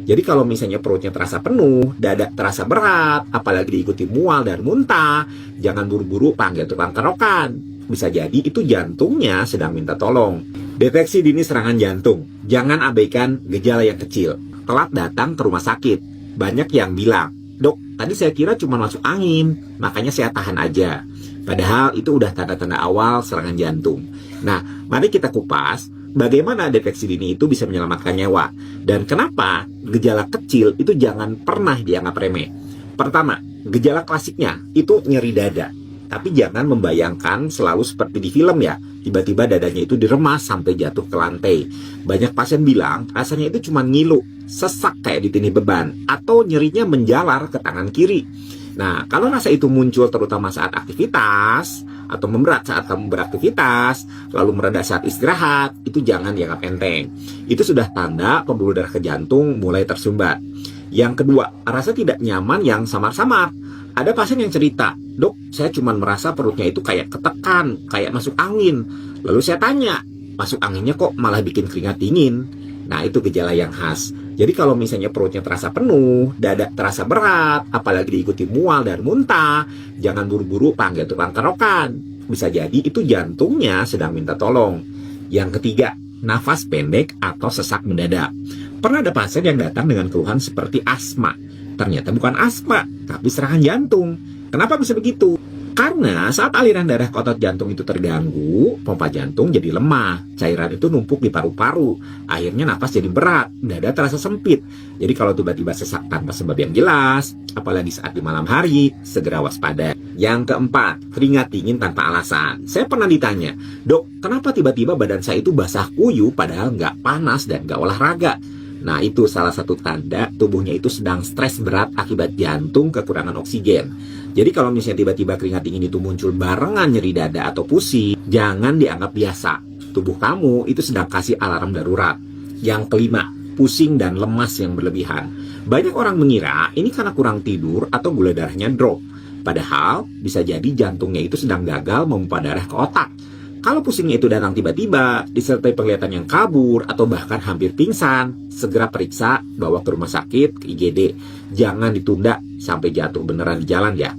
Jadi kalau misalnya perutnya terasa penuh, dada terasa berat, apalagi diikuti mual dan muntah, jangan buru-buru panggil tukang kerokan. Bisa jadi itu jantungnya sedang minta tolong. Deteksi dini serangan jantung. Jangan abaikan gejala yang kecil. Telat datang ke rumah sakit. Banyak yang bilang, "Dok, tadi saya kira cuma masuk angin, makanya saya tahan aja." Padahal itu udah tanda-tanda awal serangan jantung. Nah, mari kita kupas bagaimana deteksi dini itu bisa menyelamatkan nyawa. Dan kenapa gejala kecil itu jangan pernah dianggap remeh. Pertama, gejala klasiknya itu nyeri dada. Tapi jangan membayangkan selalu seperti di film ya. Tiba-tiba dadanya itu diremas sampai jatuh ke lantai. Banyak pasien bilang rasanya itu cuma ngilu, sesak kayak ditindih beban, atau nyerinya menjalar ke tangan kiri. Nah, kalau rasa itu muncul terutama saat aktivitas, atau memberat saat kamu beraktivitas, lalu mereda saat istirahat, itu jangan dianggap enteng. Itu sudah tanda pembuluh darah ke jantung mulai tersumbat. Yang kedua, rasa tidak nyaman yang samar-samar. Ada pasien yang cerita, "Dok, saya cuma merasa perutnya itu kayak ketekan, kayak masuk angin." Lalu saya tanya, "Masuk anginnya kok malah bikin keringat dingin?" Nah, itu gejala yang khas. Jadi kalau misalnya perutnya terasa penuh, dada terasa berat, apalagi diikuti mual dan muntah, jangan buru-buru panggil tukang kerokan. Bisa jadi itu jantungnya sedang minta tolong. Yang ketiga, nafas pendek atau sesak mendadak. Pernah ada pasien yang datang dengan keluhan seperti asma. Ternyata bukan asma, tapi serangan jantung. Kenapa bisa begitu? Karena saat aliran darah ke otot jantung itu terganggu, pompa jantung jadi lemah, cairan itu numpuk di paru-paru, akhirnya nafas jadi berat, dada terasa sempit. Jadi kalau tiba-tiba sesak tanpa sebab yang jelas, apalagi saat di malam hari, segera waspada. Yang keempat, keringat dingin tanpa alasan. Saya pernah ditanya, "Dok, kenapa tiba-tiba badan saya itu basah kuyup padahal nggak panas dan nggak olahraga?" Nah, itu salah satu tanda tubuhnya itu sedang stres berat akibat jantung kekurangan oksigen. Jadi kalau misalnya tiba-tiba keringat dingin itu muncul barengan nyeri dada atau pusing, jangan dianggap biasa. Tubuh kamu itu sedang kasih alarm darurat. Yang kelima, pusing dan lemas yang berlebihan. Banyak orang mengira ini karena kurang tidur atau gula darahnya drop. Padahal bisa jadi jantungnya itu sedang gagal memompa darah ke otak. Kalau pusingnya itu datang tiba-tiba, disertai penglihatan yang kabur, atau bahkan hampir pingsan, segera periksa, bawa ke rumah sakit, ke IGD. Jangan ditunda sampai jatuh beneran di jalan ya.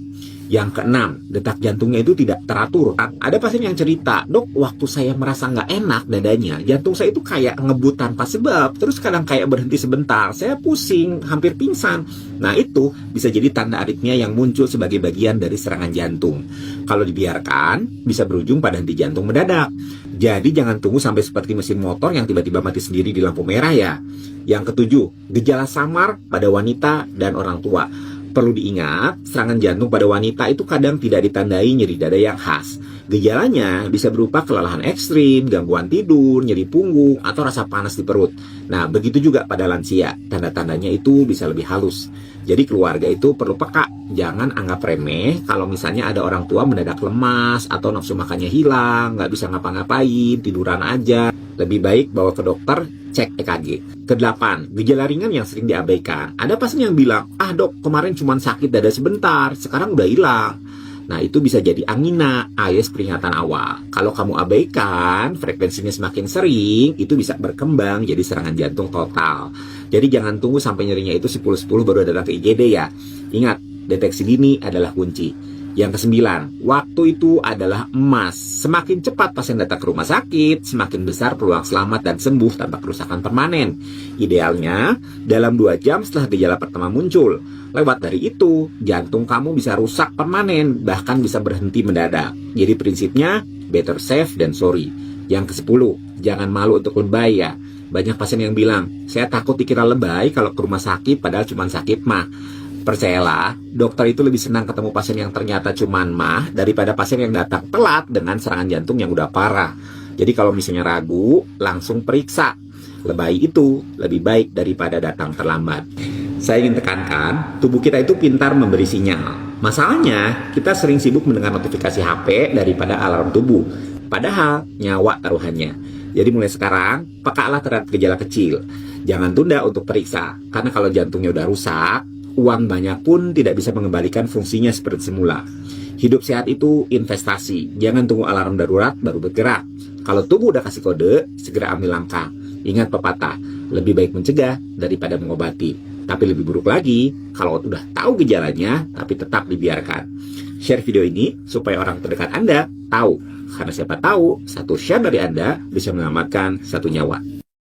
Yang keenam, detak jantungnya itu tidak teratur. Ada pasien yang cerita, "Dok, waktu saya merasa nggak enak dadanya, jantung saya itu kayak ngebut tanpa sebab, terus kadang kayak berhenti sebentar, saya pusing, hampir pingsan." Nah, itu bisa jadi tanda aritmia yang muncul sebagai bagian dari serangan jantung. Kalau dibiarkan, bisa berujung pada henti jantung mendadak. Jadi jangan tunggu sampai seperti mesin motor yang tiba-tiba mati sendiri di lampu merah ya. Yang ketujuh, gejala samar pada wanita dan orang tua. Perlu diingat, serangan jantung pada wanita itu kadang tidak ditandai nyeri dada yang khas. Gejalanya bisa berupa kelelahan ekstrim, gangguan tidur, nyeri punggung, atau rasa panas di perut. Nah, begitu juga pada lansia. Tanda-tandanya itu bisa lebih halus. Jadi keluarga itu perlu peka. Jangan anggap remeh kalau misalnya ada orang tua mendadak lemas, atau nafsu makannya hilang, nggak bisa ngapa-ngapain, tiduran aja. Lebih baik bawa ke dokter, cek EKG. Kedelapan, gejala ringan yang sering diabaikan. Ada pasien yang bilang, "Ah dok, kemarin cuma sakit dada sebentar, sekarang udah hilang." Nah, itu bisa jadi angina alias peringatan awal. Kalau kamu abaikan, frekuensinya semakin sering, itu bisa berkembang jadi serangan jantung total. Jadi jangan tunggu sampai nyerinya itu 10-10 baru datang ke IGD ya. Ingat, deteksi dini adalah kunci. Yang kesembilan, waktu itu adalah emas. Semakin cepat pasien datang ke rumah sakit, semakin besar peluang selamat dan sembuh tanpa kerusakan permanen. Idealnya, dalam 2 jam setelah gejala pertama muncul. Lewat dari itu, jantung kamu bisa rusak permanen, bahkan bisa berhenti mendadak. Jadi prinsipnya, better safe than sorry. Yang ke-10, jangan malu untuk lebay ya. Banyak pasien yang bilang, "Saya takut dikira lebay kalau ke rumah sakit padahal cuma sakit mah." Percayalah, dokter itu lebih senang ketemu pasien yang ternyata cuman mah daripada pasien yang datang telat dengan serangan jantung yang udah parah. Jadi kalau misalnya ragu, langsung periksa. Lebay itu lebih baik daripada datang terlambat. Saya ingin tekankan, tubuh kita itu pintar memberi sinyal. Masalahnya, kita sering sibuk mendengar notifikasi HP daripada alarm tubuh. Padahal, nyawa taruhannya. Jadi mulai sekarang, pekalah terhadap gejala kecil. Jangan tunda untuk periksa, karena kalau jantungnya udah rusak, uang banyak pun tidak bisa mengembalikan fungsinya seperti semula. Hidup sehat itu investasi. Jangan tunggu alarm darurat baru bergerak. Kalau tubuh udah kasih kode, segera ambil langkah. Ingat pepatah, Lebih baik mencegah daripada mengobati. Tapi lebih buruk lagi, kalau udah tahu gejalanya, tapi tetap dibiarkan. Share video ini supaya orang terdekat Anda tahu. Karena siapa tahu, satu share dari Anda bisa menyelamatkan satu nyawa.